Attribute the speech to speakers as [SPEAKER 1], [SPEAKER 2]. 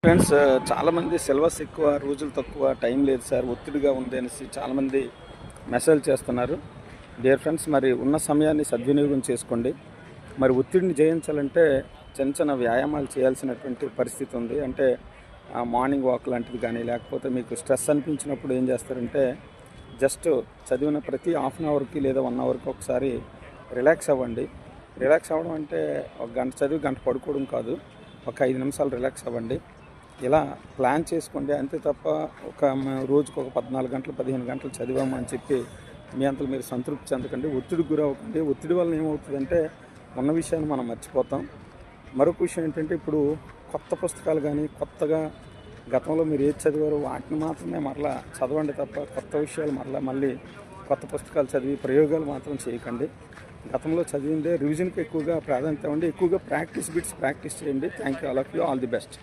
[SPEAKER 1] Friends, చాలామంది syllabus ఎక్కువ, రోజులు తక్కువ, టైం లేదు సార్, ఒత్తిడిగా ఉంది అనేసి చాలామంది మెసేజ్ చేస్తున్నారు. డియర్ ఫ్రెండ్స్, మరి ఉన్న సమయాన్ని సద్వినియోగం చేసుకోండి. మరి ఒత్తిడిని జయించాలంటే చిన్న చిన్న వ్యాయామాలు చేయాల్సినటువంటి పరిస్థితి ఉంది. అంటే మార్నింగ్ వాక్ లాంటివి కానీ, లేకపోతే మీకు స్ట్రెస్ అనిపించినప్పుడు ఏం చేస్తారంటే జస్ట్ చదివిన ప్రతి హాఫ్ అన్ అవర్కి లేదా 1 అవర్కి ఒకసారి రిలాక్స్ అవ్వండి. రిలాక్స్ అవ్వడం అంటే ఒక గంట చదివి గంట పడుకోవడం కాదు, ఒక 5 నిమిషాలు రిలాక్స్ అవ్వండి. ఇలా ప్లాన్ చేసుకోండి. అంతే తప్ప రోజుకు ఒక 14 గంటలు 15 గంటలు చదివాము అని చెప్పి మీ అంతలో మీరు సంతృప్తి చెందకండి. ఒత్తిడికి గురవ్వకండి. ఒత్తిడి వల్ల ఏమవుతుందంటే ఉన్న విషయాన్ని మనం మర్చిపోతాం. మరొక విషయం ఏంటంటే, ఇప్పుడు కొత్త పుస్తకాలు కానీ, కొత్తగా గతంలో మీరు ఏది చదివారో వాటిని మాత్రమే మరలా చదవండి తప్ప కొత్త విషయాలు మళ్ళీ కొత్త పుస్తకాలు చదివి ప్రయోగాలు మాత్రం చేయకండి. గతంలో చదివిందే రివిజన్కి ఎక్కువగా ప్రాధాన్యత ఇవ్వండి. ఎక్కువగా ప్రాక్టీస్ బిట్స్ ప్రాక్టీస్ చేయండి. Thank you, all of you, all the best.